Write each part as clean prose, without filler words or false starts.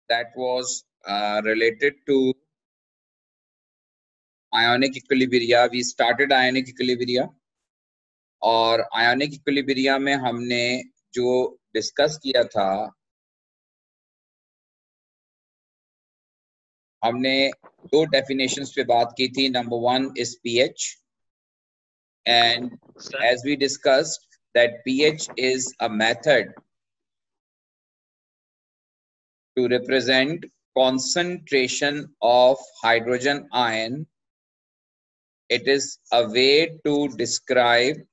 that was related to ionic equilibria. We started ionic equilibria और ionic equilibria में हमने जो डिस्कस किया था, हमने दो डेफिनेशंस पे बात की थी. Number one is pH, and as we discussed that pH is a method to represent concentration of hydrogen ion. It is a way to describe.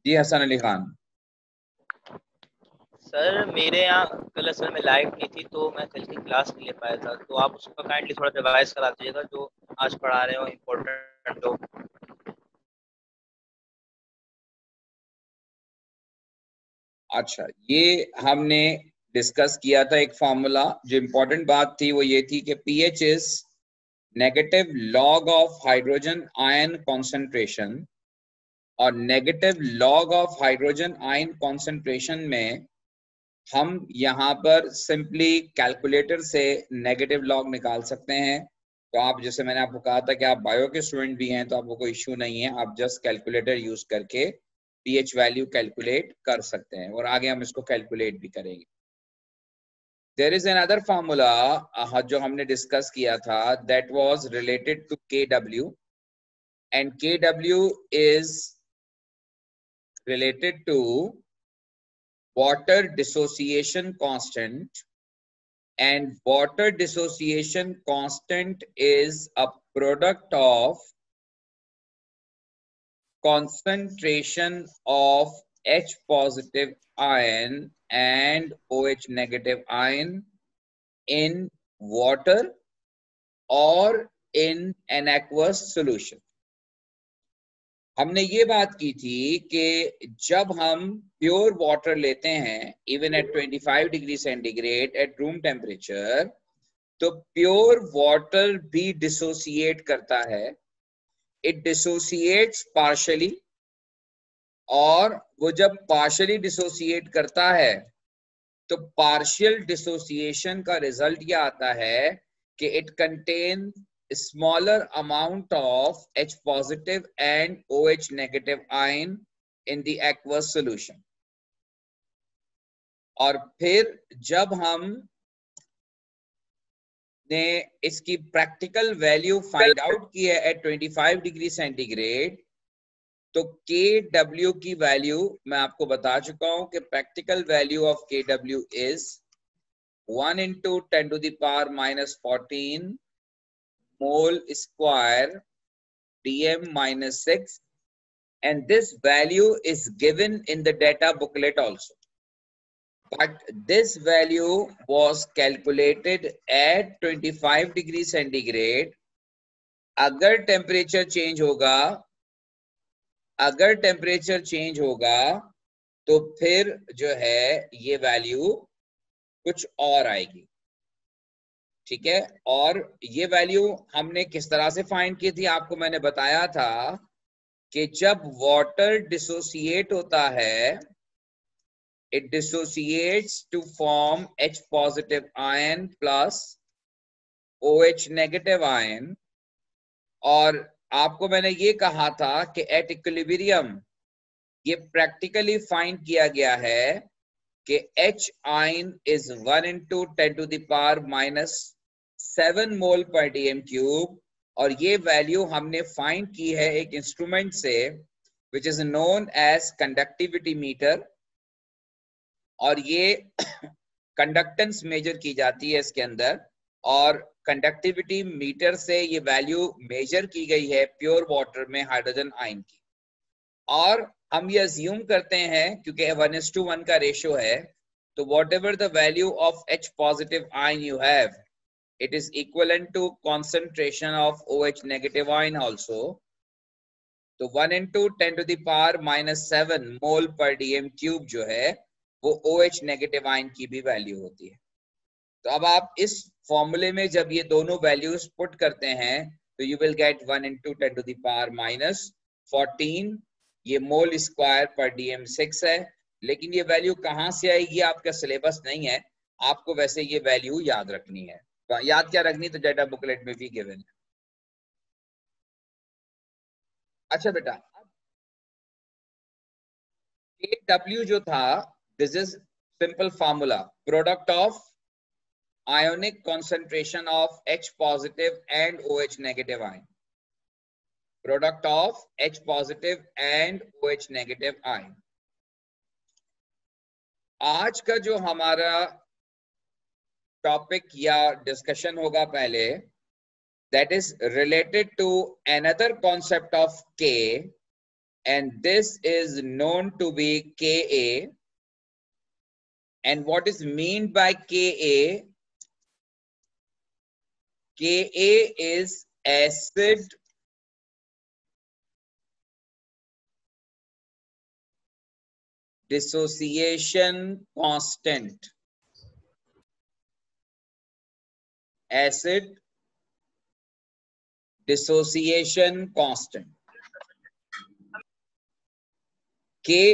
जी हसन अली खान. सर मेरे यहाँ कल असल में लाइव नहीं थी तो मैं कल की क्लास नहीं ले पाया था, तो आप उसका काइंडली थोड़ा रिवाइज करा दीजिएगा जो आज पढ़ा रहे हो इम्पोर्टेंट हो. अच्छा, ये हमने डिस्कस किया था एक फॉर्मूला. जो इम्पोर्टेंट बात थी वो ये थी कि pH is negative log of hydrogen ion concentration, और negative log of hydrogen ion concentration में हम यहाँ पर सिंपली कैलकुलेटर से नेगेटिव लॉग निकाल सकते हैं. तो आप, जैसे मैंने आपको कहा था कि आप बायो के स्टूडेंट भी हैं तो आपको कोई इश्यू नहीं है, आप जस्ट कैलकुलेटर यूज करके pH वैल्यू कैलकुलेट कर सकते हैं और आगे हम इसको कैलकुलेट भी करेंगे. देयर इज अनदर फार्मूला जो हमने डिस्कस किया था, that was related to Kw, and Kw is related to water dissociation constant, and water dissociation constant is a product of concentration of H positive ion and OH negative ion in water or in an aqueous solution. हमने ये बात की थी कि जब हम pure water लेते हैं even at 25 degree centigrade at room temperature, तो प्योर वाटर भी डिसोसिएट करता है. इट डिसोसिएट्स पार्शली, और वो जब पार्शली डिसोसिएट करता है तो पार्शियल डिसोसिएशन का रिजल्ट ये आता है कि it contain smaller amount of H positive and OH negative ion in the aqueous solution. और फिर जब हम ने इसकी प्रैक्टिकल वैल्यू फाइंड आउट की है एट 25 डिग्री सेंटीग्रेड, तो Kw की वैल्यू मैं आपको बता चुका हूं कि practical value of Kw is 1 into 10 to the power minus 14 mole square dm minus 6, and this value is given in the data booklet also, but this value was calculated at 25 degree centigrade. अगर temperature change होगा तो फिर जो है ये value कुछ और आएगी. ठीक है, और ये वैल्यू हमने किस तरह से फाइंड की थी, आपको मैंने बताया था कि जब वाटर डिसोसिएट होता है, it dissociates to form H positive ion plus OH negative ion, और आपको मैंने ये कहा था कि एट इक्विलिब्रियम ये प्रैक्टिकली फाइंड किया गया है कि H ion is 1 into 10 to the power minus 7 mole per dm cube, और ये वैल्यू हमने फाइंड की है एक इंस्ट्रूमेंट से which is known as conductivity meter, और ये कंडक्टेंस मेजर की जाती है इसके अंदर, और कंडक्टिविटी मीटर से ये वैल्यू मेजर की गई है प्योर वाटर में हाइड्रोजन आयन की. और हम ये अज्यूम करते हैं क्योंकि 1:1 का रेशियो है, तो what ever the value of H positive ion you have, it is equivalent to concentration of OH negative ion also. तो 1 into 10 to the power minus 7 mole per dm cube जो है वो OH नेगेटिव आयन की भी value होती है. तो अब आप इस फॉर्मूले में जब ये दोनों वैल्यूज पुट करते हैं तो you will get 1 into 10 to the power minus 14, ये मोल स्क्वायर पर dm 6 है, लेकिन ये वैल्यू कहाँ से आएगी आपका सिलेबस नहीं है, आपको वैसे ये वैल्यू याद रखनी है। तो याद क्या रखनी, तो डेटा बुकलेट में भी गिवन है। अच्छा बेटा, KW जो था, this is simple formula, product of ionic concentration of H positive and OH negative ion, product of H positive and OH negative ion। आज का जो हमारा टॉपिक या डिस्कशन होगा पहले, that is related to another concept of K, and this is known to be Ka, and what is meant by Ka? Ka is acid dissociation constant, acid dissociation constant। Ka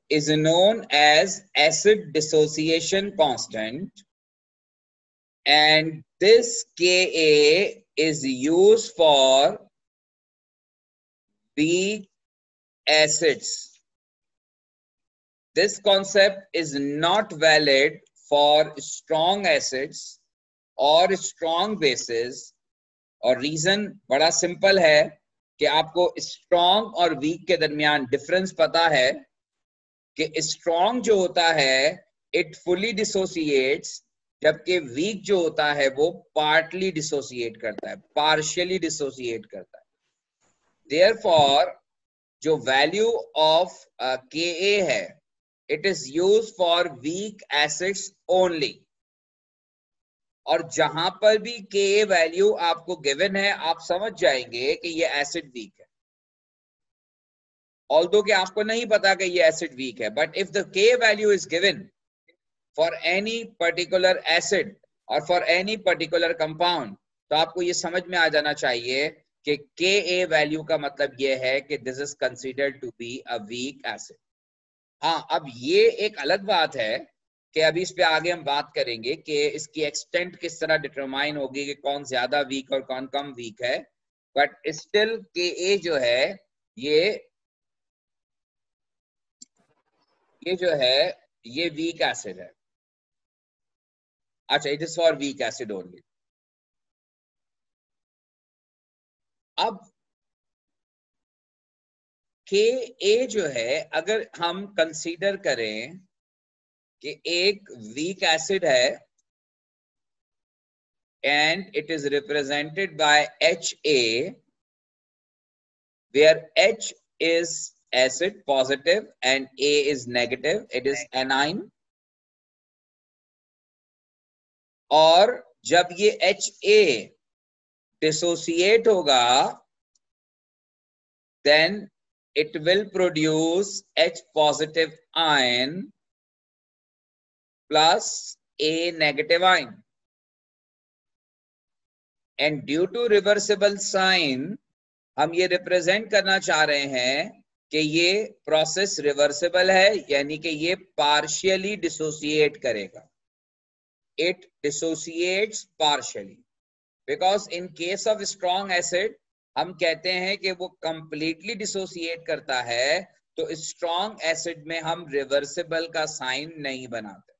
is known as acid dissociation constant, and this Ka is used for weak acids. This concept is not valid for strong acids or strong bases, और reason बड़ा simple है कि आपको strong और week के दरमियान difference पता है कि स्ट्रॉन्ग जो होता है इट फुली डिसोसिएट्स, जबकि वीक जो होता है वो पार्टली डिसोसिएट करता है, पार्शियली डिसोसिएट करता है। देयरफॉर जो वैल्यू ऑफ Ka है, it is used for weak acids only, और जहां पर भी Ka वैल्यू आपको गिवन है आप समझ जाएंगे कि ये एसिड वीक है, ऑल्दो कि आपको नहीं पता कि ये एसिड वीक है, but if the Ka value is given for any particular acid और फॉर एनी पर्टिकुलर कंपाउंड, तो आपको ये समझ में आ जाना चाहिए कि Ka वैल्यू का मतलब ये है कि this is considered to be a weak acid. हाँ, अब ये एक अलग बात है कि अभी इस पे आगे हम बात करेंगे कि इसकी एक्सटेंट किस तरह डिटरमाइन होगी कि कौन ज्यादा वीक और कौन कम वीक है, बट स्टिल Ka जो है ये जो है ये वीक एसिड है। अच्छा, it is for weak acid only. अब Ka जो है अगर हम कंसीडर करें कि एक वीक एसिड है and it is represented by Ha, where H is acid positive and A is negative, it is anion, और जब ये Ha dissociate होगा then it will produce H positive ion plus A negative ion, and due to reversible sign हम ये represent करना चाह रहे हैं कि ये प्रोसेस रिवर्सिबल है, यानी कि ये पार्शियली डिसोसिएट करेगा, it dissociates partially, because in case of strong acid हम कहते हैं कि वो कंप्लीटली डिसोसिएट करता है, तो स्ट्रॉन्ग एसिड में हम रिवर्सिबल का साइन नहीं बनाते।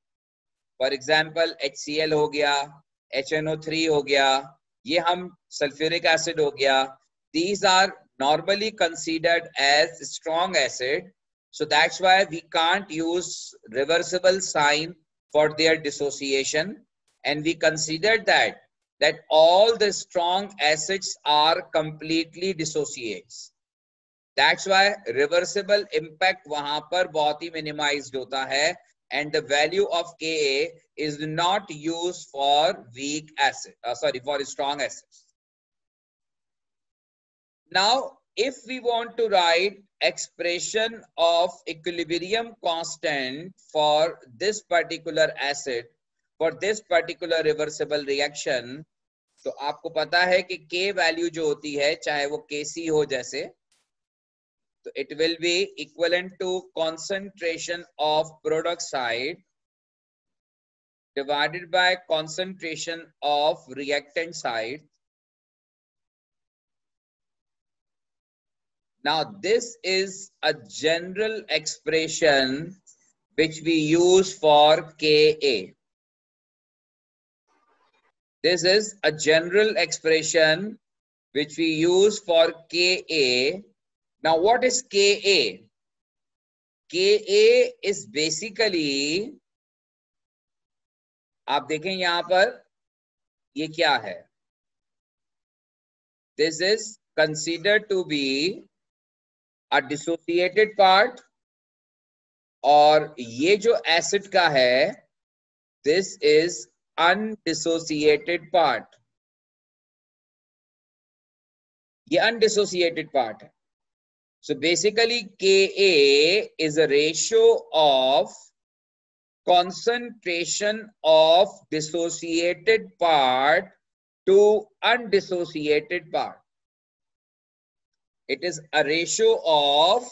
फॉर एग्जाम्पल HCl हो गया, HNO3 हो गया, ये हम सल्फ्यूरिक एसिड हो गया, these are normally considered as strong acid, so that's why we can't use reversible sign for their dissociation, and we considered that all the strong acids are completely dissociates, that's why reversible impact वहां पर बहुत ही minimized होता है, and the value of Ka is not used for weak acid, for strong acids. Now, if we want to write expression of equilibrium constant for this particular acid, for this particular reversible reaction, तो आपको पता है कि K value जो होती है, चाहे वो Kc हो जैसे, तो it will be equivalent to concentration of product side divided by concentration of reactant side. Now this is a general expression which we use for Ka. This is a general expression which we use for Ka. Now what is Ka? Ka is basically, आप देखें यहां पर ये क्या है? This is considered to be a dissociated part, और ये जो एसिड का है this is undissociated part. ये undissociated part है. So basically Ka is a ratio of concentration of dissociated part to undissociated part. It is a ratio of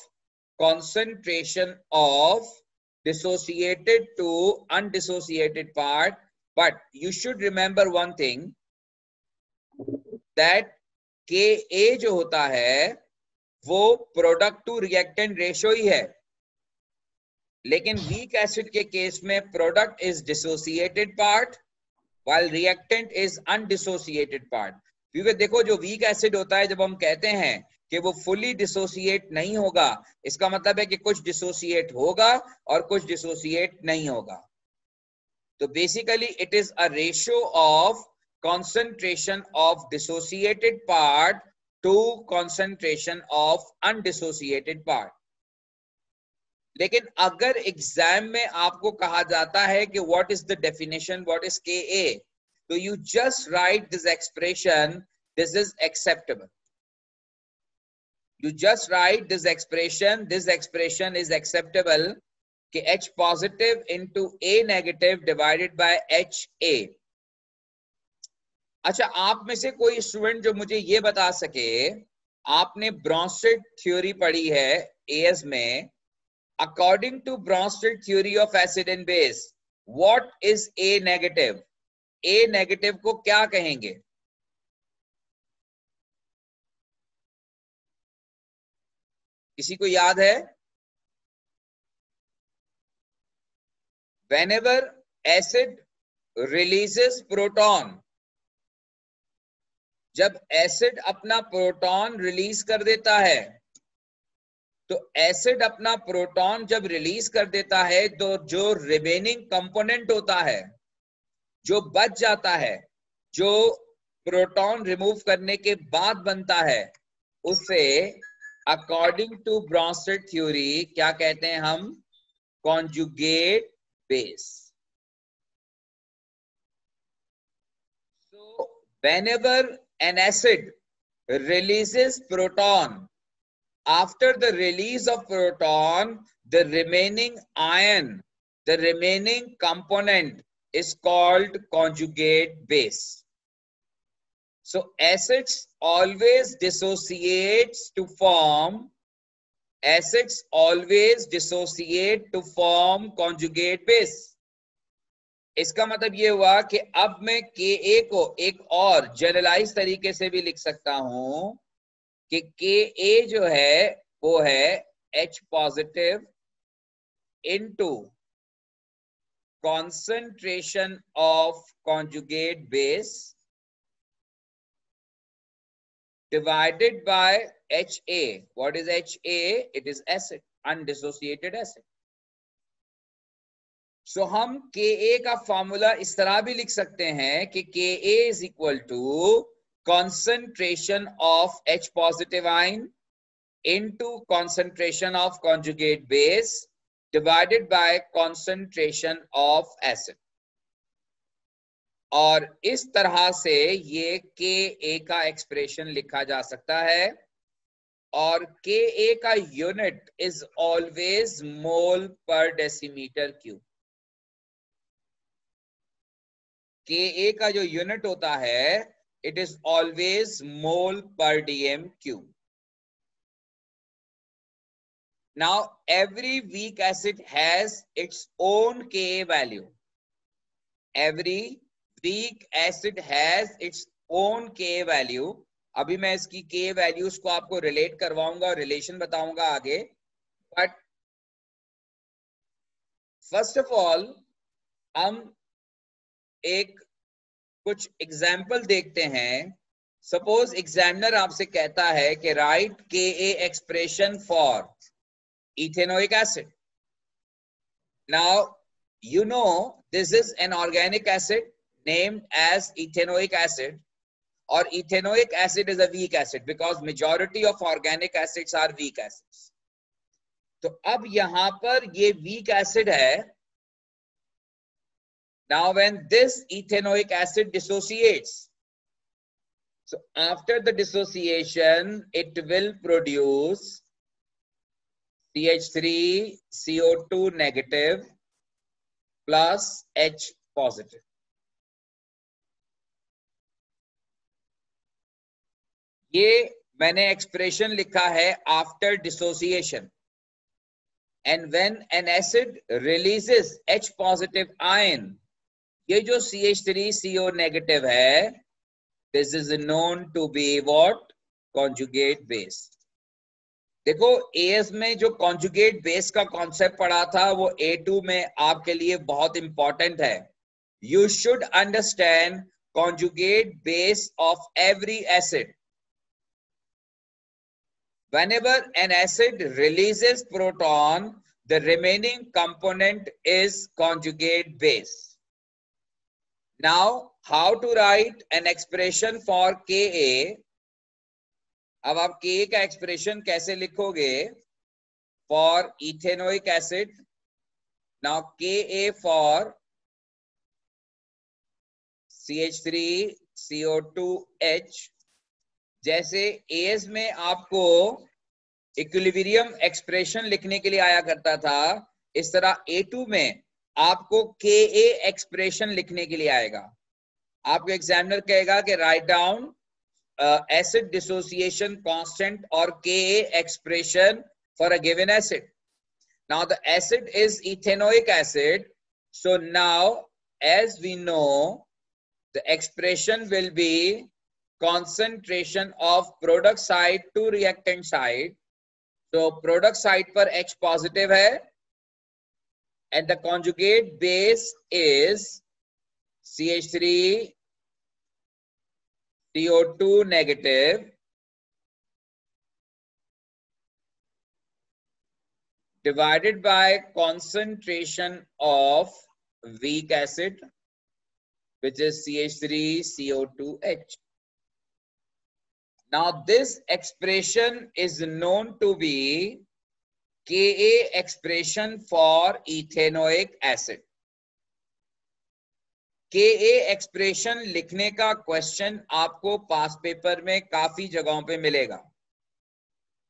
concentration of dissociated to undissociated part. But you should remember one thing, that Ka जो होता है वो product to reactant ratio ही है, लेकिन weak acid के case में product is dissociated part while reactant is undissociated part. क्योंकि देखो जो वीक एसिड होता है, जब हम कहते हैं कि वो फुली डिसोसिएट नहीं होगा, इसका मतलब है कि कुछ डिसोसिएट होगा और कुछ डिसोसिएट नहीं होगा. तो basically it is a ratio of concentration of dissociated part to concentration of undissociated part. लेकिन अगर एग्जाम में आपको कहा जाता है कि what is the definition, what is Ka, तो you just write this expression, this is acceptable. You just write this expression is acceptable, कि H positive into A negative divided by HA. अच्छा, आप में से कोई स्टूडेंट जो मुझे ये बता सके, आपने ब्रॉन्स्टेड थ्योरी पढ़ी है एएस में, according to Bronsted theory of acid and base, what is A negative? A negative को क्या कहेंगे? किसी को याद है? whenever acid releases proton, जब एसिड अपना प्रोटॉन रिलीज कर देता है, तो एसिड अपना प्रोटॉन जब रिलीज कर देता है तो जो रिमेनिंग कंपोनेंट होता है, जो बच जाता है, जो प्रोटॉन रिमूव करने के बाद बनता है, उसे अकॉर्डिंग टू ब्रॉन्स्टेड थ्योरी क्या कहते हैं हम? Conjugate base. So whenever an acid releases proton, after the release of proton, the remaining ion, the remaining component is called conjugate base. So acids always dissociates to form, acids always dissociate to form conjugate base. इसका मतलब ये हुआ कि अब मैं Ka को एक और जनरलाइज तरीके से भी लिख सकता हूं कि Ka जो है वो है H positive into concentration of conjugate base divided by HA. What is HA? It is acid, undissociated acid. So हम Ka का फॉर्मूला इस तरह भी लिख सकते हैं कि Ka is equal to concentration of H positive ion into concentration of conjugate base divided by concentration of acid. और इस तरह से ये Ka का एक्सप्रेशन लिखा जा सकता है, और Ka का यूनिट इज ऑलवेज मोल पर डेसीमीटर क्यूब. Ka का जो यूनिट होता है इट इज ऑलवेज मोल पर DM cube. Now every weak acid has its own Ka value. Every weak acid has its own Ka value. अभी मैं इसकी Ka values को आपको relate करवाऊंगा और relation बताऊंगा आगे. But first of all हम एक कुछ एग्जाम्पल देखते हैं. सपोज एग्जामिनर आपसे कहता है कि right Ka expression for ethanoic acid. Now you know this is an organic acid named as ethanoic acid, or ethanoic acid is a weak acid because majority of organic acids are weak acids. तो अब यहां पर ये weak acid है. Now when this ethanoic acid dissociates, so after the dissociation it will produce CH3 CO2 negative plus H positive. ये मैंने expression लिखा है after dissociation. And when an acid releases H positive ion, ये जो CH3CO negative है, this is known to be what? Conjugate base. देखो AS में जो कॉन्जुगेट बेस का कॉन्सेप्ट पढ़ा था वो A2 में आपके लिए बहुत इंपॉर्टेंट है. You should understand conjugate base of every acid. Whenever an acid releases proton, the remaining component is conjugate base. Now, how to write an expression for Ka? अब आप Ka का एक्सप्रेशन कैसे लिखोगे for ethanoic acid? Now, Ka for CH3 CO2H. जैसे S में आपको equilibrium expression लिखने के लिए आया करता था, इस तरह A2 में आपको Ka एक्सप्रेशन लिखने के लिए आएगा. आपको एग्जामिनर कहेगा कि write down acid dissociation constant और Ka expression for a given acid. Now the acid is ethanoic acid, so now as we know the expression will be concentration of product side to reactant side. So product side पर H positive है and the conjugate base is CH3 CO2 negative divided by concentration of weak acid, which is CH3 CO2H. Now this expression is known to be Ka expression for ethanoic acid. Ka expression लिखने का question आपको पास paper में काफी जगहों पे मिलेगा.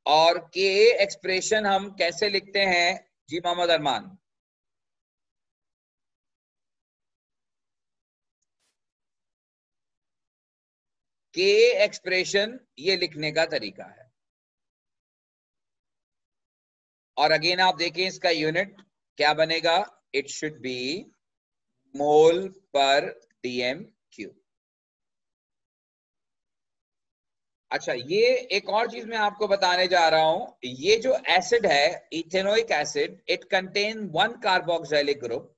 और Ka expression हम कैसे लिखते हैं जी मोहम्मद अरमान? Ka एक्सप्रेशन ये लिखने का तरीका है. और अगेन आप देखें इसका यूनिट क्या बनेगा. इट शुड बी मोल पर डीएम क्यू. अच्छा, ये एक और चीज मैं आपको बताने जा रहा हूं. ये जो एसिड है ethanoic acid, it contain one carboxylic group.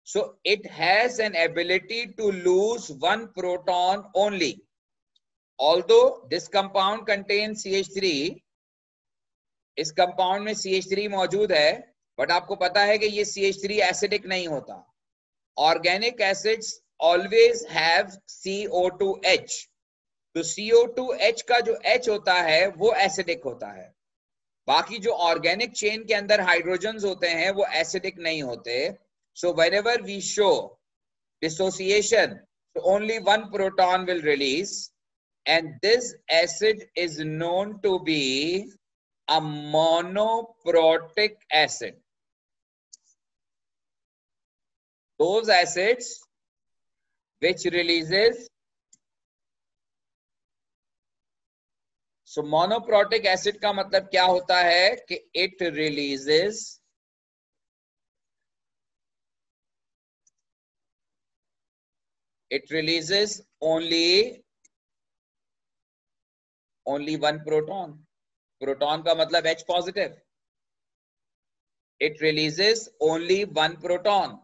So it has an ability to lose one proton only. Although this compound contains CH3, इस कंपाउंड में CH3 मौजूद है, बट आपको पता है कि ये CH3 एसिडिक नहीं होता. Organic acids always have CO2H. तो CO2H का जो H होता है वो एसिडिक होता है. बाकी जो ऑर्गेनिक चेन के अंदर हाइड्रोजन्स होते हैं वो एसिडिक नहीं होते. So whenever we show dissociation, so only one proton will release, and this acid is known to be a monoprotic acid. Those acids which releases so monoprotic acid का मतलब क्या होता है कि it releases only one proton. Proton का मतलब H positive. It releases only one proton.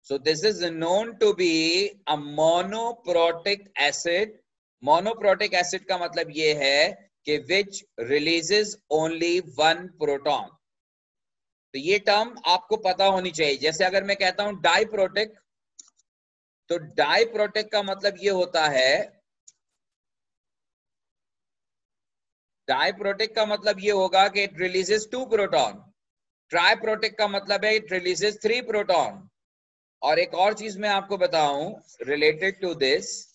So this is known to be a monoprotic acid. Monoprotic acid का मतलब ये है कि which releases only one proton. तो ये टर्म आपको पता होनी चाहिए. जैसे अगर मैं कहता हूं डाइप्रोटिक, तो डाइप्रोटिक का मतलब ये होता है, डाइप्रोटिक का मतलब ये होगा कि इट रिलीजेस 2 प्रोटॉन. ट्राइप्रोटिक का मतलब है इट रिलीजेस 3 प्रोटॉन. और एक और चीज मैं आपको बताऊं रिलेटेड टू दिस,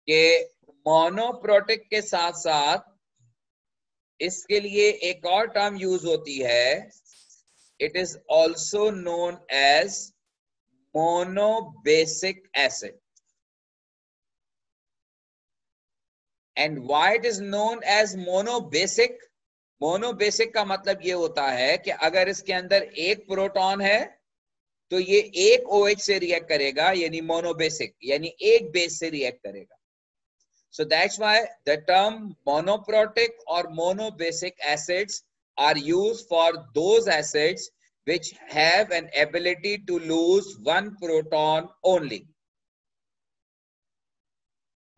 कि मोनोप्रोटिक के साथ साथ इसके लिए एक और टर्म यूज होती है. It is also known as monobasic acid. And why it is known as monobasic? Monobasic का मतलब ये होता है कि अगर इसके अंदर एक प्रोटॉन है तो ये एक OH से रिएक्ट करेगा, यानी मोनोबेसिक, यानी एक बेस से रिएक्ट करेगा. So that's why the term monoprotic or monobasic acids are used for those acids which have an ability to lose one proton only.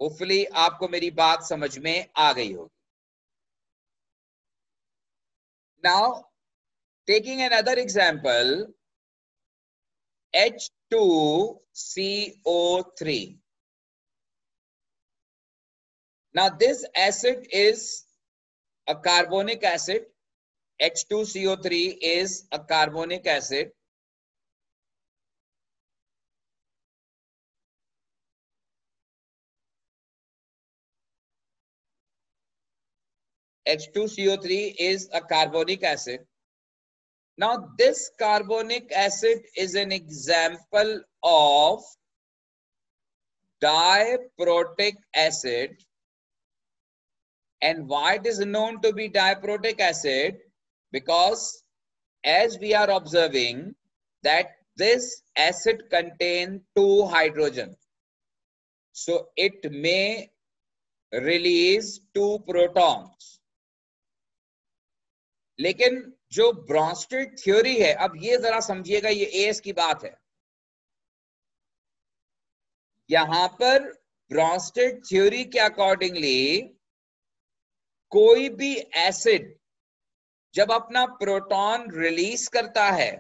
Hopefully आपको मेरी बात समझ में आ गई होगी. Now taking another example, H2CO3. Now this acid is a carbonic acid. H2CO3 is a carbonic acid. H2CO3 is a carbonic acid. Now this carbonic acid is an example of diprotic acid. And why it is known to be diprotic acid? Because as we are observing that this acid contains 2 hydrogen, so it may release 2 protons. लेकिन जो Brønsted theory है, अब ये जरा समझिएगा, ये as की बात है. यहां पर ब्रॉन्स्टेड थ्योरी के अकॉर्डिंगली कोई भी एसिड जब अपना प्रोटॉन रिलीज करता है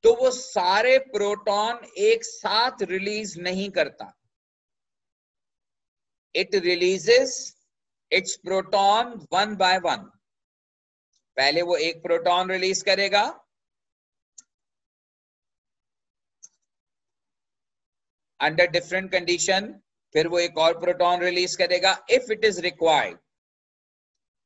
तो वो सारे प्रोटॉन एक साथ रिलीज नहीं करता. It releases its proton one by one. पहले वो एक प्रोटॉन रिलीज करेगा, अंडर डिफरेंट कंडीशन, फिर वो एक और प्रोटॉन रिलीज करेगा if it is required.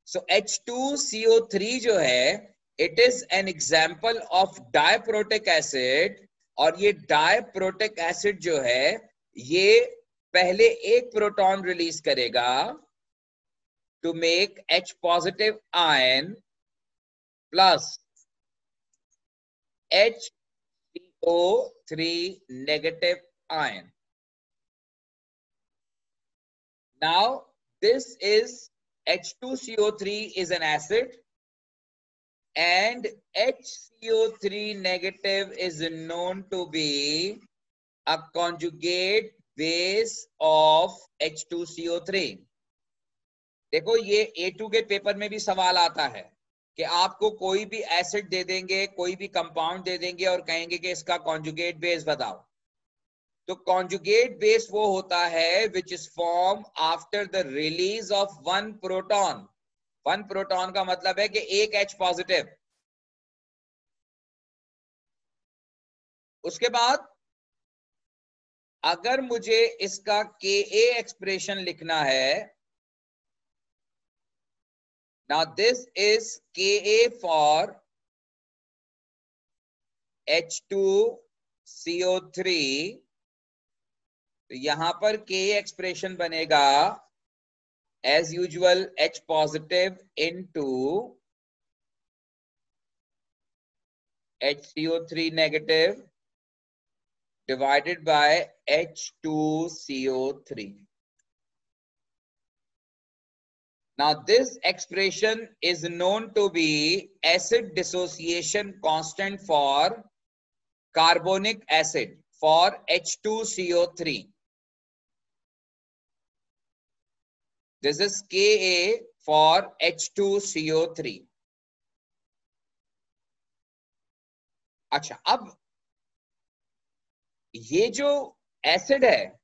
So H2CO3 जो है, it is an example of diprotic acid. और ये डाइप्रोटिक एसिड जो है, ये पहले एक प्रोटॉन रिलीज करेगा to make H positive ion plus HCO3 negative ion. Now this is H2CO3 is an acid and HCO3 negative is known to be a conjugate base of H2CO3. देखो ये A2 के paper में भी सवाल आता है कि आपको कोई भी एसिड दे देंगे, कोई भी कंपाउंड दे देंगे और कहेंगे कि इसका कॉन्जुगेट बेस बताओ. तो कॉन्जुगेट बेस वो होता है which is form after the release of one proton. One proton का मतलब है कि एक H पॉजिटिव. उसके बाद अगर मुझे इसका Ka एक्सप्रेशन लिखना है, now this is Ka for H2CO3. तो यहां पर Ka एक्सप्रेशन बनेगा as usual H positive into HCO3 negative divided by H2CO3. Now this expression is known to be acid dissociation constant for carbonic acid for H2CO3. This is Ka for H2CO3. अच्छा, अब ये जो acid है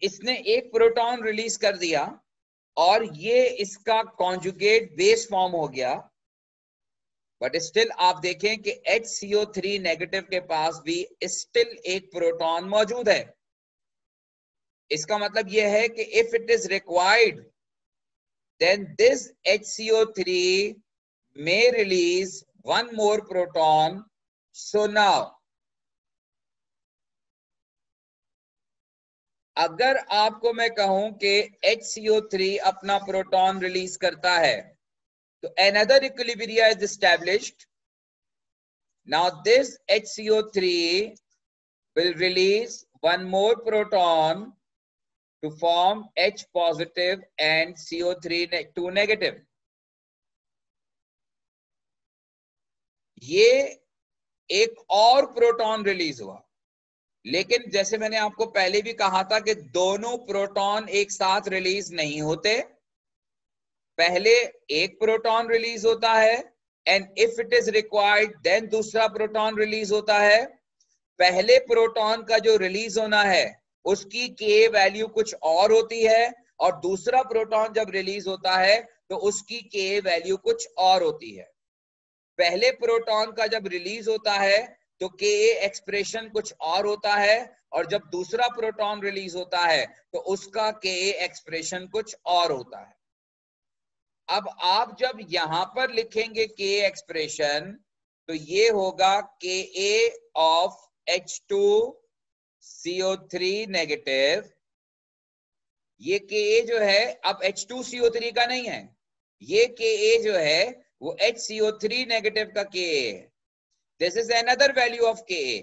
इसने एक proton release कर दिया और ये इसका कॉन्जुगेट बेस फॉर्म हो गया, बट स्टिल आप देखें कि HCO3 नेगेटिव के पास भी स्टिल एक प्रोटॉन मौजूद है। इसका मतलब यह है कि if it is required then this HCO3 may release one more proton. So now अगर आपको मैं कहूं कि HCO3 अपना प्रोटॉन रिलीज करता है तो another equilibrium is established. Now this HCO3 will release one more proton to form H positive and CO3 negative. ये एक और प्रोटॉन रिलीज हुआ, लेकिन जैसे मैंने आपको पहले भी कहा था कि दोनों प्रोटॉन एक साथ रिलीज नहीं होते। पहले एक प्रोटॉन रिलीज होता है and if it is required then दूसरा प्रोटॉन रिलीज होता है। पहले प्रोटॉन का जो रिलीज होना है उसकी के वैल्यू कुछ और होती है और दूसरा प्रोटॉन जब रिलीज होता है तो उसकी के वैल्यू कुछ और होती है। पहले प्रोटॉन का जब रिलीज होता है तो के एक्सप्रेशन कुछ और होता है और जब दूसरा प्रोटॉन रिलीज होता है तो उसका के एक्सप्रेशन कुछ और होता है। अब आप जब यहां पर लिखेंगे के एक्सप्रेशन तो ये होगा के ऑफ H2CO3 नेगेटिव। ये के जो है अब H2CO3 का नहीं है, ये के जो है वो HCO3 नेगेटिव का के है। This is another value of के।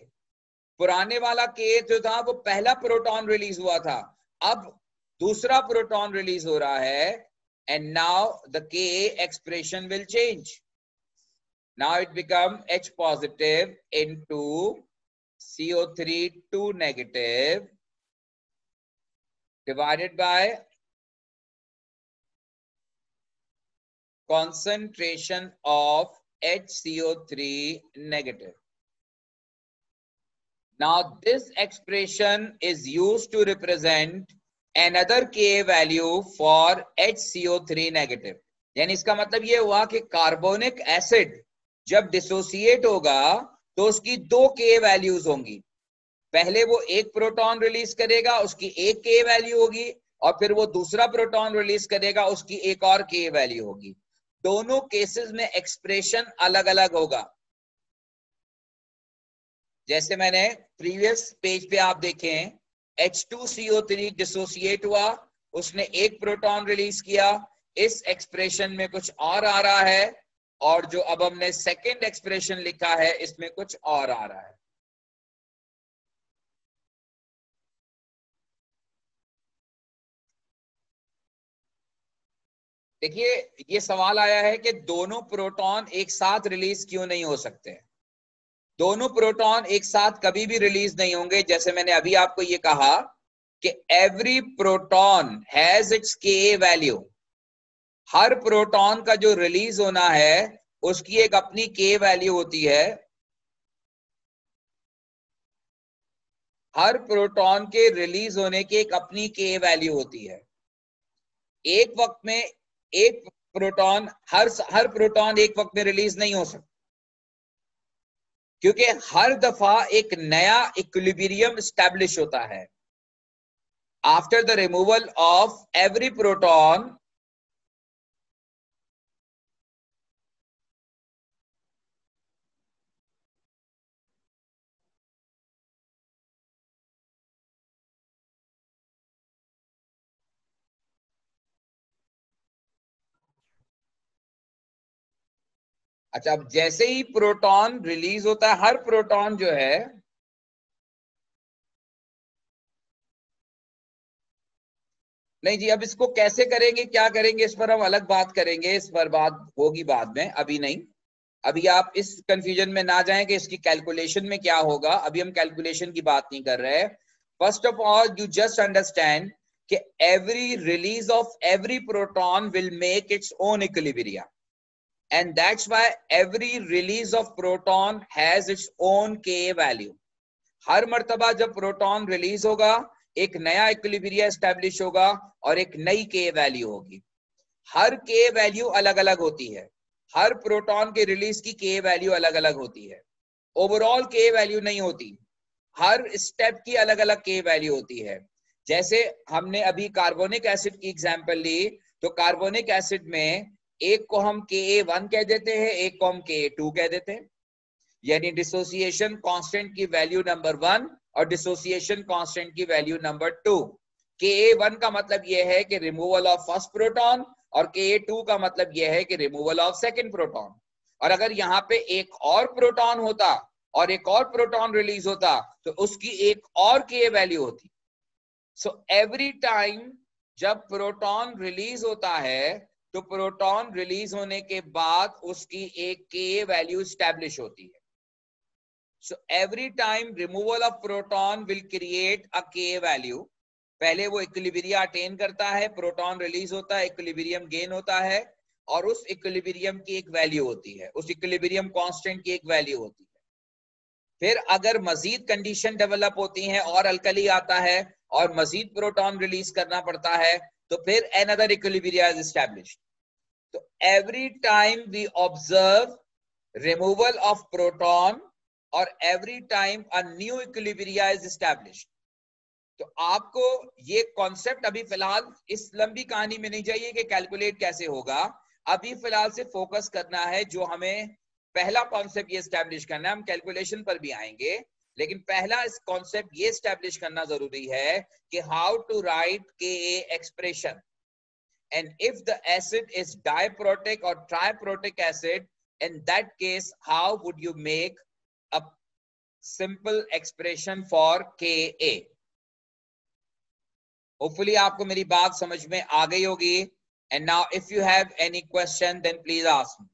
पुराने वाला के जो था वो पहला प्रोटॉन रिलीज हुआ था, अब दूसरा प्रोटॉन रिलीज हो रहा है एंड नाउ द के expression will change. Now it become H positive into CO3 2 negative divided by concentration of HCO3 negative. Now this expression is used to represent another Ka value for HCO3 negative. यानी इसका मतलब ये हुआ कि carbonic acid जब dissociate होगा तो उसकी दो Ka वैल्यूज होंगी। पहले वो एक प्रोटॉन रिलीज करेगा, उसकी एक Ka वैल्यू होगी, और फिर वो दूसरा प्रोटॉन रिलीज करेगा, उसकी एक और Ka वैल्यू होगी। दोनों केसेस में एक्सप्रेशन अलग अलग होगा। जैसे मैंने प्रीवियस पेज पे आप देखें H2CO3 डिसोसिएट हुआ, उसने एक प्रोटॉन रिलीज किया, इस एक्सप्रेशन में कुछ और आ रहा है, और जो अब हमने सेकंड एक्सप्रेशन लिखा है इसमें कुछ और आ रहा है। देखिए ये सवाल आया है कि दोनों प्रोटॉन एक साथ रिलीज क्यों नहीं हो सकते। दोनों प्रोटॉन एक साथ कभी भी रिलीज नहीं होंगे। जैसे मैंने अभी आपको ये कहा कि एवरी प्रोटॉन हैज इट्स के वैल्यू। हर प्रोटॉन का जो रिलीज होना है उसकी एक अपनी के वैल्यू होती है। हर प्रोटॉन के रिलीज होने की एक अपनी के वैल्यू होती है। एक वक्त में एक प्रोटॉन हर प्रोटॉन एक वक्त में रिलीज नहीं हो सकता, क्योंकि हर दफा एक नया इक्विलिब्रियम एस्टैब्लिश होता है। After the removal of every proton अच्छा, अब जैसे ही प्रोटॉन रिलीज होता है, हर प्रोटॉन जो है नहीं जी, अब इसको कैसे करेंगे, क्या करेंगे, इस पर हम अलग बात करेंगे, इस पर बात होगी बाद में, अभी नहीं। अभी आप इस कंफ्यूजन में ना जाएं कि इसकी कैलकुलेशन में क्या होगा, अभी हम कैलकुलेशन की बात नहीं कर रहे हैं। First of all you just understand कि every release of every proton will make its own equilibrium, and that's why every release of proton has its own Ka value. हर मर्तबा जब प्रोटॉन रिलीज होगा, एक नया इक्विलिब्रियम एस्टैब्लिश होगा और एक नई K वैल्यू होगी। हर K वैल्यू अलग अलग होती है, हर प्रोटॉन के रिलीज की K वैल्यू अलग अलग होती है, ओवरऑल K वैल्यू नहीं होती, हर स्टेप की अलग अलग K वैल्यू होती है। जैसे हमने अभी कार्बोनिक एसिड की एग्जांपल ली, तो कार्बोनिक एसिड में एक को हम Ka1 कह देते हैं, एक को हम Ka2 कह देते हैं, यानी डिसोसिएशन कांस्टेंट की वैल्यू नंबर 1 और डिसोसिएशन कांस्टेंट की वैल्यू नंबर 2। Ka1 का मतलब यह है कि रिमूवल ऑफ फर्स्ट प्रोटॉन और Ka2 का मतलब यह है कि रिमूवल ऑफ सेकंड प्रोटॉन। और अगर यहाँ पे एक और प्रोटॉन होता और एक और प्रोटॉन रिलीज होता तो उसकी एक और Ka वैल्यू होती। सो एवरी टाइम जब प्रोटॉन रिलीज होता है तो प्रोटॉन रिलीज होने के बाद उसकी एक Ka वैल्यू स्टैब्लिश होती है। So every time removal of proton will create a Ka value. पहले वो इक्विलिब्रियम अटेन करता है, प्रोटॉन रिलीज होता है, इक्विलिब्रियम गेन होता है और उस इक्विलिब्रियम की एक वैल्यू होती है, उस इक्विलिब्रियम कांस्टेंट की एक वैल्यू होती है। फिर अगर मजीद कंडीशन डेवलप होती हैं और अल्कली आता है और मजीद प्रोटॉन रिलीज करना पड़ता है तो फिर another equilibrium is established. तो every time we observe removal of proton और every time a new equilibrium is established. तो आपको ये कॉन्सेप्ट अभी फिलहाल इस लंबी कहानी में नहीं जाइए कि कैलकुलेट कैसे होगा, अभी फिलहाल से फोकस करना है जो हमें पहला कॉन्सेप्ट ये एस्टैब्लिश करना है। हम कैलकुलेशन पर भी आएंगे, लेकिन पहला इस कॉन्सेप्ट ये एस्टैब्लिश करना जरूरी है कि how to write Ka expression, and if the acid is diprotic or triprotic acid, in that case how would you make a simple expression for Ka? Hopefully आपको मेरी बात समझ में आ गई होगी। And now if you have any question then please ask me.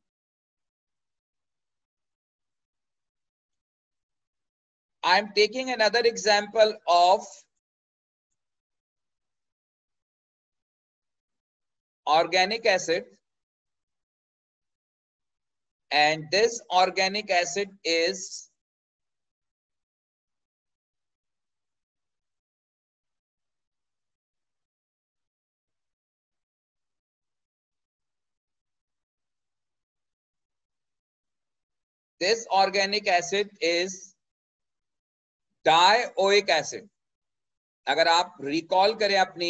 I am taking another example of organic acid, and this organic acid is dioic acid. अगर आप recall करें अपनी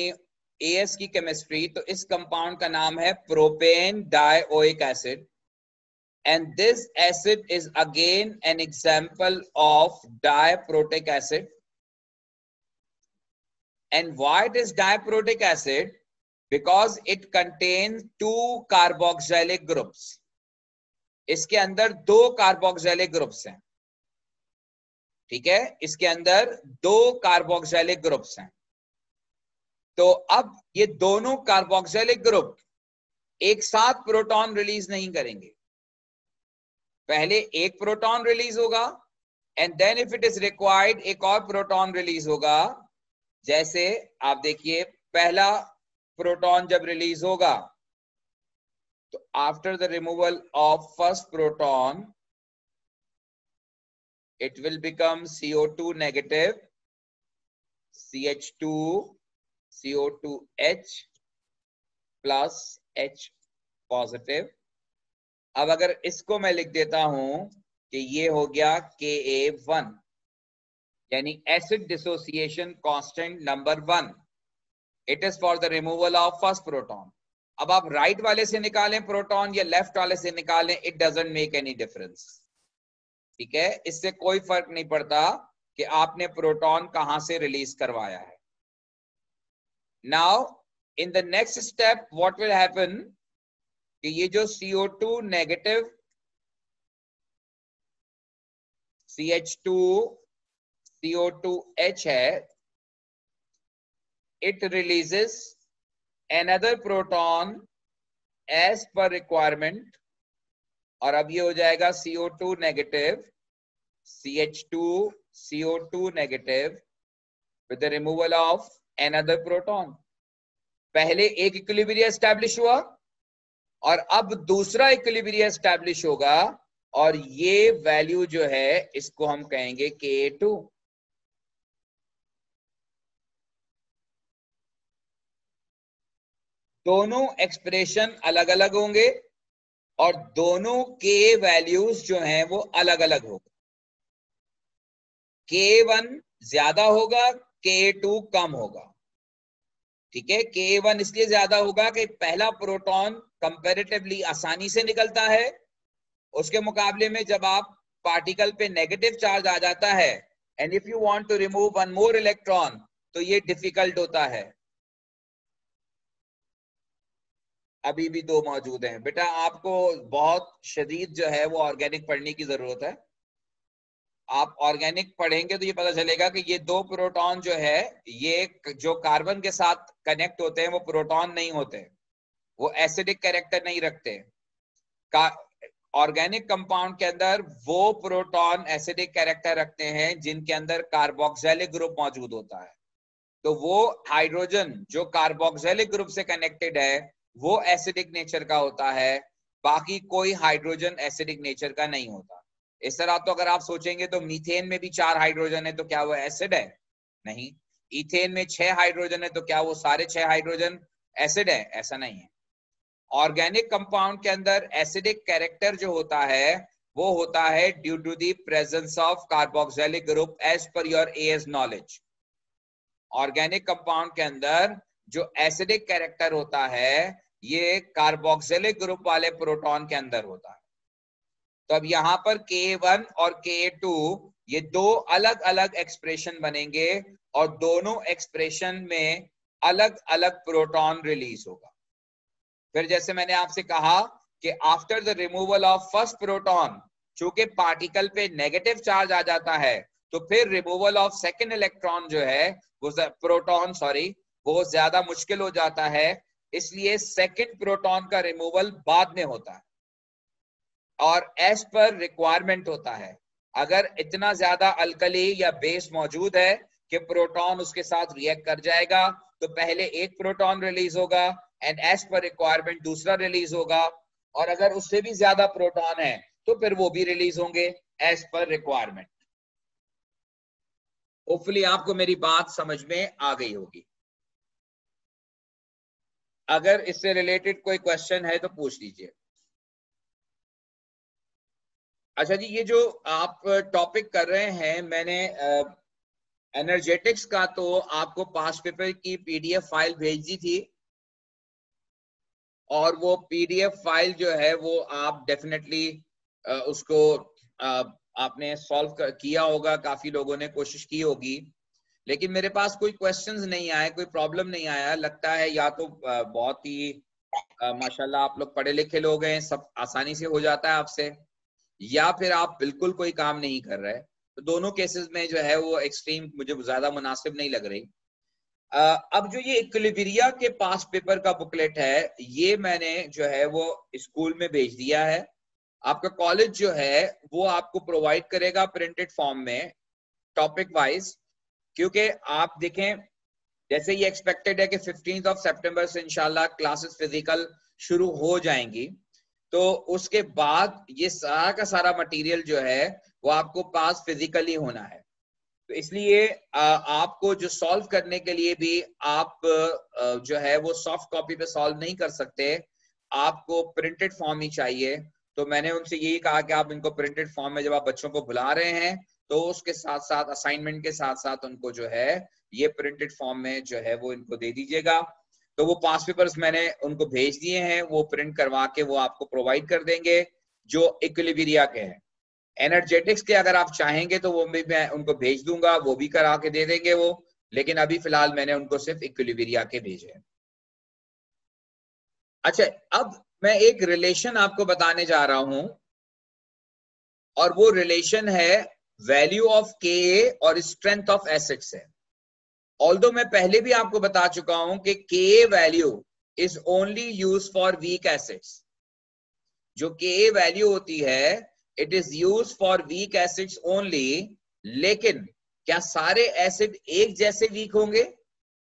एएस की केमिस्ट्री तो इस कंपाउंड का नाम है propane dioic acid, and this acid is again an example of diprotic acid. And why it is diprotic acid? Because it contains two carboxylic groups. इसके अंदर दो कार्बोक्सिलिक ग्रुप्स हैं, ठीक है, इसके अंदर दो कार्बोक्सिलिक ग्रुप्स हैं। तो अब ये दोनों कार्बोक्सिलिक ग्रुप एक साथ प्रोटॉन रिलीज नहीं करेंगे, पहले एक प्रोटॉन रिलीज होगा and then if it is required एक और प्रोटॉन रिलीज होगा। जैसे आप देखिए पहला प्रोटॉन जब रिलीज होगा तो after the removal of first proton it will become CO2 negative, CH2, CO2H plus H positive। अब अगर इसको मैं लिख देता हूं कि ये हो गया Ka1, यानी acid dissociation constant number 1, it is for the removal of first proton. अब आप राइट वाले से निकालें प्रोटॉन या लेफ्ट वाले से निकालें, it doesn't make any difference, ठीक है, इससे कोई फर्क नहीं पड़ता कि आपने प्रोटॉन कहां से रिलीज करवाया है। Now in the next step what will happen कि ये जो CO2 नेगेटिव CH2 CO2H है, it releases another proton as per requirement, और अब ये हो जाएगा CO2 negative, CH2 CO2 negative with the removal of another proton. पहले एक इक्विलिब्रियम एस्टैब्लिश हुआ और अब दूसरा इक्विलिब्रियम एस्टैब्लिश होगा, और ये वैल्यू जो है इसको हम कहेंगे Ka2। दोनों एक्सप्रेशन अलग अलग होंगे और दोनों के वैल्यूज जो हैं वो अलग अलग होगा। K1 ज्यादा होगा, K2 कम होगा। ठीक है, K1 इसलिए ज्यादा होगा कि पहला प्रोटॉन कंपैरेटिवली आसानी से निकलता है, उसके मुकाबले में जब आप पार्टिकल पे नेगेटिव चार्ज आ जाता है and if you want to remove one more electron तो ये डिफिकल्ट होता है। अभी भी दो मौजूद हैं बेटा, आपको बहुत शदीद जो है वो ऑर्गेनिक पढ़ने की जरूरत है। आप ऑर्गेनिक पढ़ेंगे तो ये पता चलेगा कि ये दो प्रोटॉन जो है ये जो कार्बन के साथ कनेक्ट होते हैं वो प्रोटॉन नहीं होते, वो एसिडिक कैरेक्टर नहीं रखते। ऑर्गेनिक कंपाउंड के अंदर वो प्रोटॉन एसिडिक कैरेक्टर रखते हैं जिनके अंदर कार्बोक्सिलिक ग्रुप मौजूद होता है। तो वो हाइड्रोजन जो कार्बोक्सिलिक ग्रुप से कनेक्टेड है वो एसिडिक नेचर का होता है, बाकी कोई हाइड्रोजन एसिडिक नेचर का नहीं होता। इस तरह तो अगर आप सोचेंगे तो मीथेन में भी 4 हाइड्रोजन है तो क्या वो एसिड है? नहीं। इथेन में 6 हाइड्रोजन है तो क्या वो सारे 6 हाइड्रोजन एसिड है? ऐसा नहीं है। ऑर्गेनिक कंपाउंड के अंदर एसिडिक कैरेक्टर जो होता है वो होता है due to the presence of carboxylic group as per your as knowledge. Organic compound के अंदर जो एसिडिक कैरेक्टर होता है ये कार्बोक्सिलिक ग्रुप वाले प्रोटॉन के अंदर होता है। तो अब यहां पर K1 और K2 ये दो अलग अलग एक्सप्रेशन बनेंगे और दोनों एक्सप्रेशन में अलग अलग प्रोटॉन रिलीज होगा। फिर जैसे मैंने आपसे कहा कि after the removal of first proton, चूंकि पार्टिकल पे नेगेटिव चार्ज आ जाता है तो फिर रिमूवल ऑफ सेकेंड इलेक्ट्रॉन जो है वो प्रोटॉन वो ज्यादा मुश्किल हो जाता है, इसलिए सेकेंड प्रोटॉन का रिमूवल बाद में होता है और एज पर रिक्वायरमेंट होता है। अगर इतना ज्यादा अल्कली या बेस मौजूद है कि प्रोटॉन उसके साथ रिएक्ट कर जाएगा तो पहले एक प्रोटॉन रिलीज होगा एंड एज पर रिक्वायरमेंट दूसरा रिलीज होगा, और अगर उससे भी ज्यादा प्रोटॉन है तो फिर वो भी रिलीज होंगे एज पर रिक्वायरमेंट। होपफुली आपको मेरी बात समझ में आ गई होगी। अगर इससे रिलेटेड कोई क्वेश्चन है तो पूछ लीजिए। अच्छा जी, ये जो आप टॉपिक कर रहे हैं, मैंने एनर्जेटिक्स का तो आपको पास्ट पेपर की पीडीएफ फाइल भेज दी थी और वो पीडीएफ फाइल जो है वो आप डेफिनेटली उसको आपने सॉल्व किया होगा, काफी लोगों ने कोशिश की होगी, लेकिन मेरे पास कोई क्वेश्चंस नहीं आए, कोई प्रॉब्लम नहीं आया। लगता है या तो बहुत ही माशाल्लाह आप लोग पढ़े लिखे लोग हैं, सब आसानी से हो जाता है आपसे, या फिर आप बिल्कुल कोई काम नहीं कर रहे। तो दोनों केसेस में जो है वो एक्सट्रीम मुझे ज्यादा मुनासिब नहीं लग रही। अब जो ये इक्विलिब्रिया के पास पेपर का बुकलेट है ये मैंने जो है वो स्कूल में भेज दिया है। आपका कॉलेज जो है वो आपको प्रोवाइड करेगा प्रिंटेड फॉर्म में टॉपिक वाइज, क्योंकि आप देखें जैसे ये एक्सपेक्टेड है कि 15 सितंबर से इंशाल्लाह क्लासेस फिजिकल शुरू हो जाएंगी, तो उसके बाद ये सारा का सारा मटेरियल जो है वो आपको पास फिजिकली होना है। तो इसलिए आपको जो सॉल्व करने के लिए भी आप जो है वो सॉफ्ट कॉपी पे सॉल्व नहीं कर सकते, आपको प्रिंटेड फॉर्म ही चाहिए। तो मैंने उनसे यही कहा कि आप इनको प्रिंटेड फॉर्म में जब आप बच्चों को बुला रहे हैं तो उसके साथ साथ असाइनमेंट के साथ साथ उनको जो है ये प्रिंटेड फॉर्म में जो है वो इनको दे दीजिएगा। तो वो पास पेपर्स मैंने उनको भेज दिए हैं, वो प्रिंट करवा के वो आपको प्रोवाइड कर देंगे जो इक्विलिब्रिया के हैं। एनर्जेटिक्स के अगर आप चाहेंगे तो वो भी मैं उनको भेज दूंगा, वो भी करा के दे देंगे वो, लेकिन अभी फिलहाल मैंने उनको सिर्फ इक्विलिब्रिया के भेजे हैं। अच्छा, अब मैं एक रिलेशन आपको बताने जा रहा हूं और वो रिलेशन है वैल्यू ऑफ के और स्ट्रेंथ ऑफ एसिड्स है। ऑल्दो मैं पहले भी आपको बता चुका हूं कि के value is only use for weak acids. जो के वैल्यू होती है it is use for weak acids only. लेकिन क्या सारे एसिड एक जैसे वीक होंगे?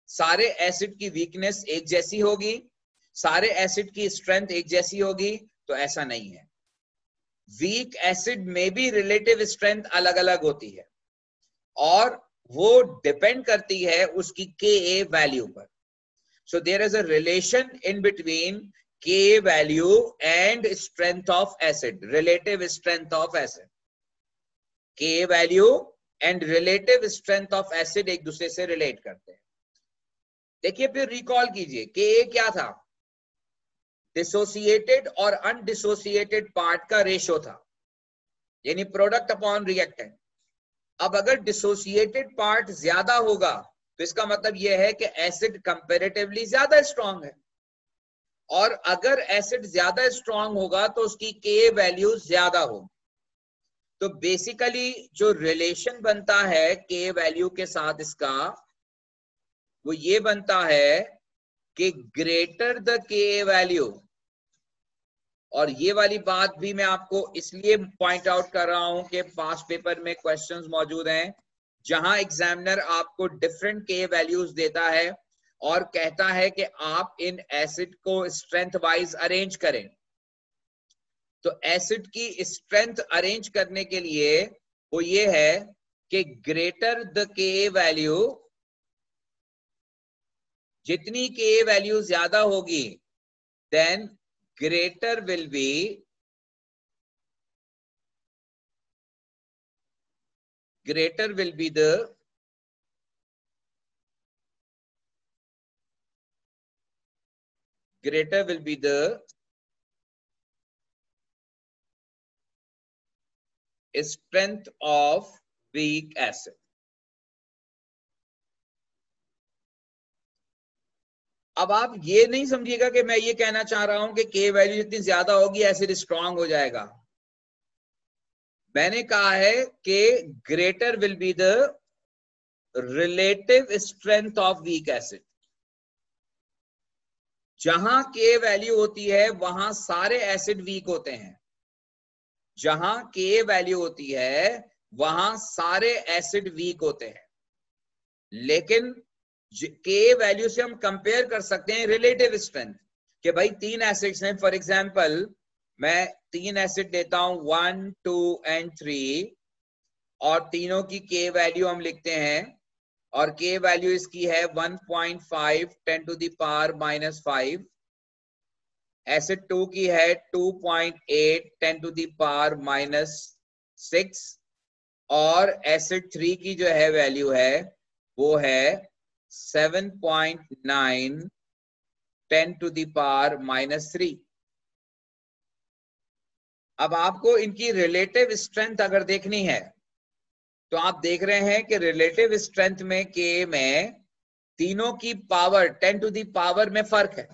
सारे एसिड की वीकनेस एक जैसी होगी? सारे एसिड की स्ट्रेंथ एक जैसी होगी? तो ऐसा नहीं है। वीक एसिड में भी रिलेटिव स्ट्रेंथ अलग अलग होती है और वो डिपेंड करती है उसकी के वैल्यू पर। So there is a relation in between K value and strength of acid, relative strength of acid. K value and relative strength of acid एक दूसरे से रिलेट करते हैं। देखिए फिर रिकॉल कीजिए के क्या था? डिसोसिएटेड और अनडिसोसिएटेड पार्ट का रेशो था, यानी प्रोडक्ट अपॉन रिएक्टेंट। अब अगर डिसोसिएटेड पार्ट ज्यादा होगा तो इसका मतलब यह है कि एसिड कंपैरेटिवली ज्यादा स्ट्रांग है, और अगर एसिड ज्यादा स्ट्रांग होगा तो उसकी के वैल्यू ज्यादा होगी। तो बेसिकली जो रिलेशन बनता है के वैल्यू के साथ इसका, वो ये बनता है कि ग्रेटर द के वैल्यू, और ये वाली बात भी मैं आपको इसलिए पॉइंट आउट कर रहा हूं कि पास्ट पेपर में क्वेश्चंस मौजूद हैं जहां एग्जामिनर आपको डिफरेंट के वैल्यूज देता है और कहता है कि आप इन एसिड को स्ट्रेंथ वाइज अरेंज करें। तो एसिड की स्ट्रेंथ अरेंज करने के लिए वो ये है कि ग्रेटर द के वैल्यू, जितनी के वैल्यू ज्यादा होगी then greater will be the strength of weak acid। अब आप ये नहीं समझिएगा कि मैं ये कहना चाह रहा हूं कि के वैल्यू जितनी ज्यादा होगी एसिड स्ट्रांग हो जाएगा। मैंने कहा है कि greater will be the relative strength of weak acid. जहां के वैल्यू होती है वहां सारे एसिड वीक होते हैं। जहां के वैल्यू होती है वहां सारे एसिड वीक होते हैं, लेकिन के वैल्यू से हम कंपेयर कर सकते हैं रिलेटिव स्ट्रेंथ कि भाई 3 एसिड्स हैं। फॉर एग्जांपल मैं 3 एसिड देता हूं 1, 2 एंड 3, और तीनों की के वैल्यू हम लिखते हैं, और के वैल्यू इसकी है 1.5 10 टू द पावर -5। एसिड 2 की है 2.8 10 टू द पावर -6, और एसिड 3 की जो है वैल्यू है वो है 7.9 10 टू द पावर -3। अब आपको इनकी रिलेटिव स्ट्रेंथ अगर देखनी है तो आप देख रहे हैं कि रिलेटिव स्ट्रेंथ में के में तीनों की पावर 10 टू द पावर में फर्क है,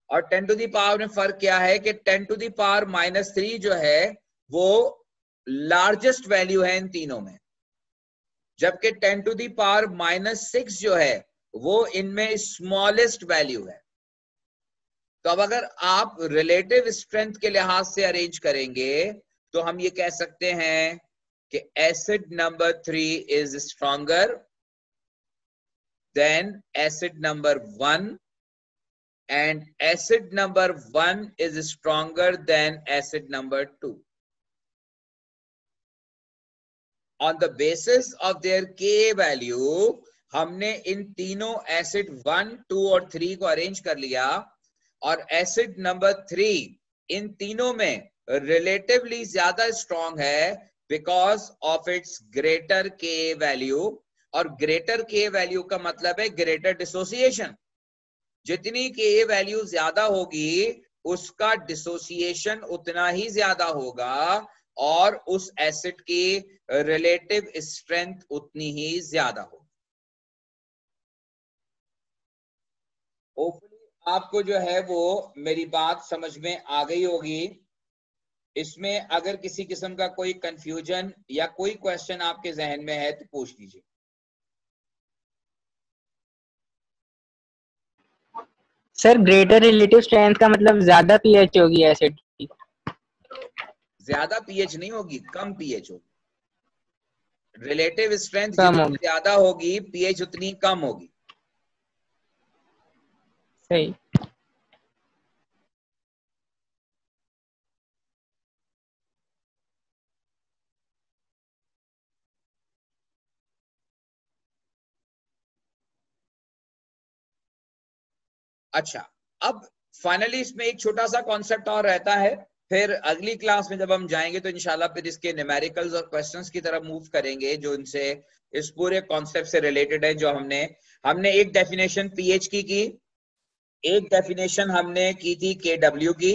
और 10 टू द पावर में फर्क क्या है कि 10 टू द पावर -3 जो है वो लार्जेस्ट वैल्यू है इन तीनों में, जबकि 10 टू द पावर -6 जो है वो इनमें स्मॉलेस्ट वैल्यू है। तो अब अगर आप रिलेटिव स्ट्रेंथ के लिहाज से अरेंज करेंगे तो हम ये कह सकते हैं कि acid number 3 is stronger than acid number 1, and acid number 1 is stronger than acid number 2 on the basis of their K value। हमने इन तीनों एसिड 1, 2 और 3 को अरेंज कर लिया, और एसिड नंबर 3 इन तीनों में रिलेटिवली ज्यादा स्ट्रॉन्ग है बिकॉज ऑफ इट्स ग्रेटर के वैल्यू। और ग्रेटर के वैल्यू का मतलब है ग्रेटर डिसोसिएशन। जितनी के वैल्यू ज्यादा होगी उसका डिसोसिएशन उतना ही ज्यादा होगा, और उस एसिड की रिलेटिव स्ट्रेंथ उतनी ही ज्यादा होगी। होपफुली आपको जो है वो मेरी बात समझ में आ गई होगी। इसमें अगर किसी किस्म का कोई कंफ्यूजन या कोई क्वेश्चन आपके जहन में है तो पूछ लीजिए। सर ग्रेटर रिलेटिव स्ट्रेंथ का मतलब ज्यादा पीएच होगी एसिड की? ज्यादा पीएच नहीं होगी, कम पीएच होगी। रिलेटिव स्ट्रेंथ कम जितनी होगी, ज्यादा होगी पीएच उतनी कम होगी। सही। अच्छा, अब फाइनली इसमें एक छोटा सा कॉन्सेप्ट और रहता है, फिर अगली क्लास में जब हम जाएंगे तो इंशाल्लाह फिर इसके न्यूमेरिकल्स और क्वेश्चंस की तरफ मूव करेंगे जो इनसे इस पूरे कॉन्सेप्ट से रिलेटेड है। जो हमने एक डेफिनेशन पीएच की, एक डेफिनेशन हमने की थी केडब्ल्यू की,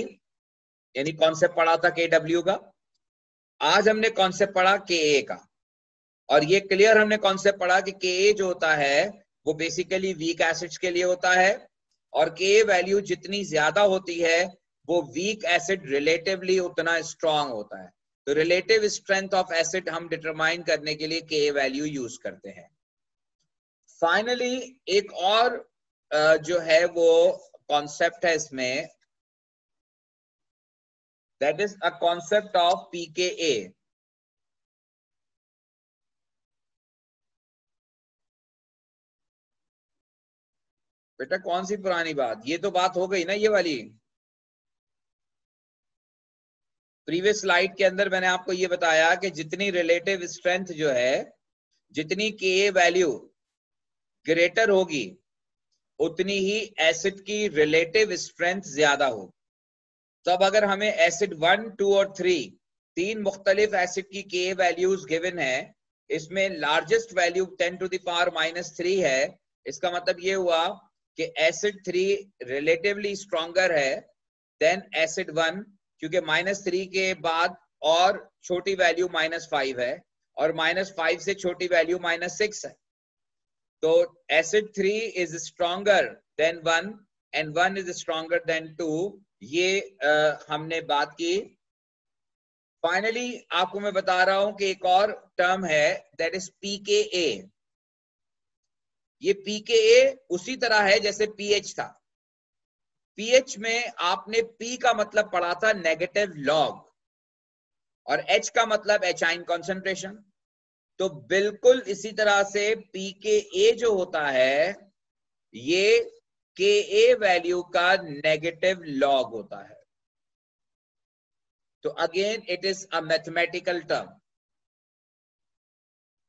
यानी कॉन्सेप्ट पढ़ा था केडब्ल्यू का। आज हमने कॉन्सेप्ट पढ़ा के का, और ये क्लियर हमने कॉन्सेप्ट पढ़ा कि के जो होता है वो बेसिकली वीक एसिड्स के लिए होता है, और के वैल्यू जितनी ज्यादा होती है वो वीक एसिड रिलेटिवली उतना स्ट्रांग होता है। तो रिलेटिव स्ट्रेंथ ऑफ एसिड हम डिटरमाइन करने के लिए के वैल्यू यूज करते हैं। फाइनली एक और जो है वो कॉन्सेप्ट है इसमें, that is a concept of pKa. बेटा कौन सी पुरानी बात, ये तो बात हो गई ना ये वाली। प्रीवियस स्लाइड के अंदर मैंने आपको ये बताया कि जितनी रिलेटिव स्ट्रेंथ जो है, जितनी के वैल्यू ग्रेटर होगी उतनी ही एसिड की रिलेटिव स्ट्रेंथ ज्यादा होगी। तो अब अगर हमें एसिड 1, 2 और 3 तीन मुख्तलिफ एसिड की के वैल्यूज गिवन है, इसमें लार्जेस्ट वैल्यू 10⁻³ है। इसका मतलब ये हुआ कि एसिड 3 रिलेटिवली स्ट्रॉन्गर है देन एसिड 1, क्योंकि -3 के बाद और छोटी वैल्यू -5 है, और -5 से छोटी वैल्यू -6 है। तो acid 3 is stronger than 1 and 1 is stronger than 2। ये हमने बात की। फाइनली आपको मैं बता रहा हूं कि एक और टर्म है दैट इज पीकेए। ये पीकेए उसी तरह है जैसे पीएच था। पीएच में आपने पी का मतलब पढ़ा था नेगेटिव लॉग, और एच का मतलब एचाइन कॉन्सेंट्रेशन। तो बिल्कुल इसी तरह से पीकेए जो होता है ये के वैल्यू का नेगेटिव लॉग होता है। तो again it is a mathematical term.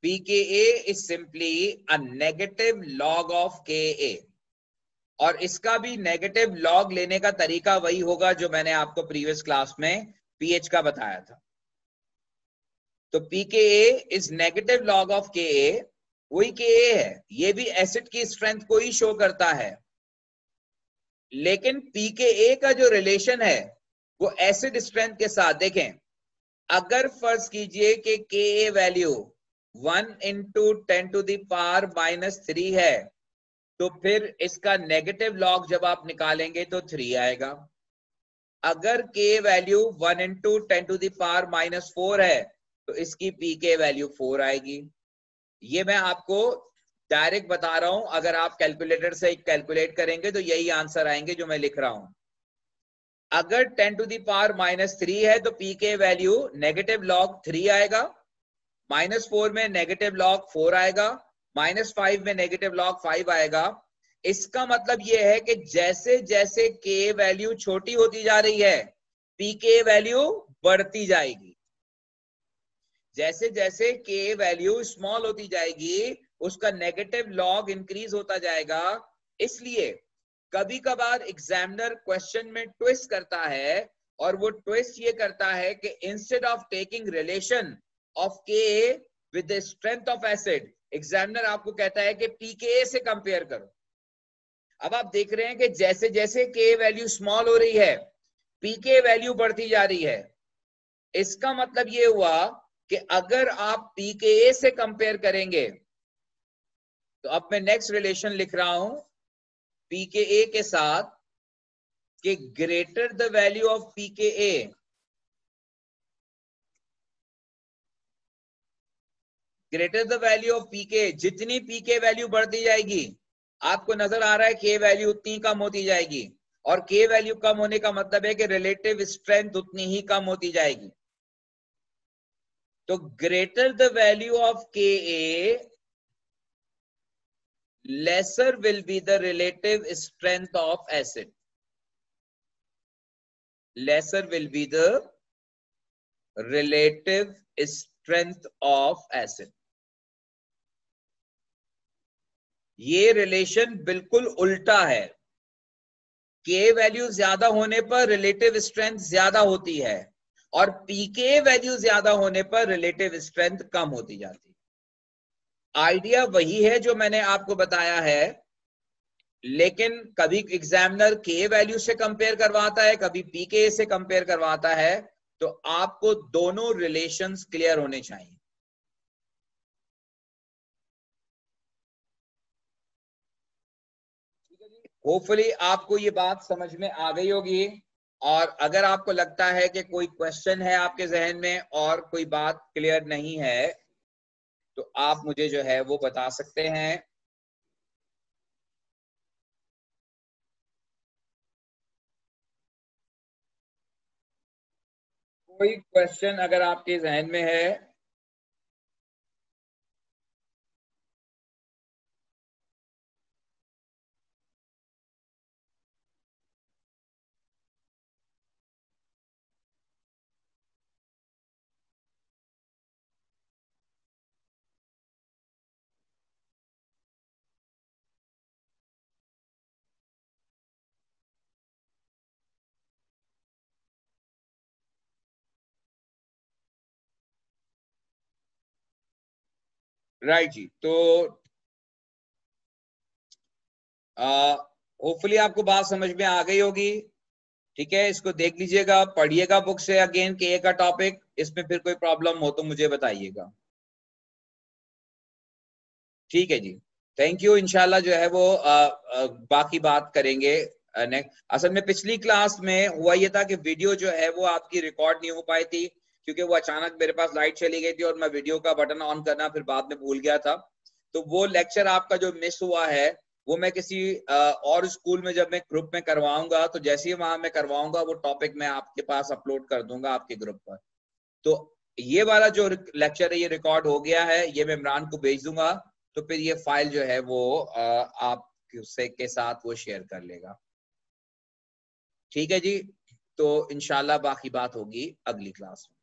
pKa is simply a negative log of Ka, और इसका भी नेगेटिव लॉग लेने का तरीका वही होगा जो मैंने आपको प्रीवियस क्लास में pH का बताया था। तो pKa is negative log of Ka, वही Ka है, ये भी एसिड की स्ट्रेंथ को ही शो करता है। लेकिन pKa का जो रिलेशन है वो एसिड स्ट्रेंथ के साथ, देखें अगर फर्ज कीजिए कि Ka वैल्यू 1 × 10⁻³ है, तो फिर इसका नेगेटिव लॉग जब आप निकालेंगे तो 3 आएगा। अगर K वैल्यू 1 × 10⁻⁻4 है तो इसकी pK वैल्यू 4 आएगी। ये मैं आपको डायरेक्ट बता रहा हूं, अगर आप कैलकुलेटर से कैलकुलेट करेंगे तो यही आंसर आएंगे जो मैं लिख रहा हूं। अगर 10⁻³ है तो pK वैल्यू नेगेटिव लॉग 3 आएगा, -4 में नेगेटिव लॉग 4 आएगा, -5 में नेगेटिव लॉग 5 आएगा। इसका मतलब यह है कि जैसे जैसे K वैल्यू छोटी होती जा रही है pK वैल्यू बढ़ती जाएगी। जैसे जैसे K वैल्यू स्मॉल होती जाएगी उसका नेगेटिव लॉग इंक्रीज होता जाएगा। इसलिए कभी कभार एग्जामिनर क्वेश्चन में ट्विस्ट करता है, और वो ट्विस्ट ये करता है कि instead of taking relation of Ka with the strength of acid, examiner आपको कहता है कि pKa से कंपेयर करो। अब आप देख रहे हैं कि जैसे जैसे K वैल्यू स्मॉल हो रही है pK वैल्यू बढ़ती जा रही है। इसका मतलब ये हुआ कि अगर आप pKa से कंपेयर करेंगे, तो अब मैं नेक्स्ट रिलेशन लिख रहा हूं pKa के साथ कि greater the value of pKa greater the value of pK, जितनी पीके वैल्यू बढ़ती जाएगी आपको नजर आ रहा है के वैल्यू उतनी कम होती जाएगी, और के वैल्यू कम होने का मतलब है कि रिलेटिव स्ट्रेंथ उतनी ही कम होती जाएगी। तो ग्रेटर द वैल्यू ऑफ के ए lesser will be the relative strength of acid. Lesser will be the relative strength of acid. ये रिलेशन बिल्कुल उल्टा है। के वैल्यू ज्यादा होने पर रिलेटिव स्ट्रेंथ ज्यादा होती है, और पीके वैल्यू ज्यादा होने पर रिलेटिव स्ट्रेंथ कम होती जाती है। आइडिया वही है जो मैंने आपको बताया है, लेकिन कभी एग्जामिनर के वैल्यू से कंपेयर करवाता है, कभी पीके से कंपेयर करवाता है, तो आपको दोनों रिलेशंस क्लियर होने चाहिए। होपफुली आपको ये बात समझ में आ गई होगी, और अगर आपको लगता है कि कोई क्वेश्चन है आपके जहन में और कोई बात क्लियर नहीं है तो आप मुझे जो है वो बता सकते हैं। कोई क्वेश्चन अगर आपके जहन में है? राइट जी, तो होपफुली आपको बात समझ में आ गई होगी। ठीक है, इसको देख लीजिएगा, पढ़िएगा बुक से अगेन के का टॉपिक। इसमें फिर कोई प्रॉब्लम हो तो मुझे बताइएगा। ठीक है जी, थैंक यू। इंशाल्लाह जो है वो बाकी बात करेंगे नेक्स्ट। असल में पिछली क्लास में हुआ ये था कि वीडियो जो है वो आपकी रिकॉर्ड नहीं हो पाई थी, क्योंकि वो अचानक मेरे पास लाइट चली गई थी और मैं वीडियो का बटन ऑन करना फिर बाद में भूल गया था। तो वो लेक्चर आपका जो मिस हुआ है वो मैं किसी और स्कूल में जब मैं ग्रुप में करवाऊंगा, तो जैसे ही वहां मैं करवाऊंगा वो टॉपिक मैं आपके पास अपलोड कर दूंगा आपके ग्रुप पर। तो ये वाला जो लेक्चर है ये रिकॉर्ड हो गया है, ये मैं इमरान को भेज दूंगा, तो फिर ये फाइल जो है वो आप के साथ वो शेयर कर लेगा। ठीक है जी, तो इंशाल्लाह बाकी बात होगी अगली क्लास में।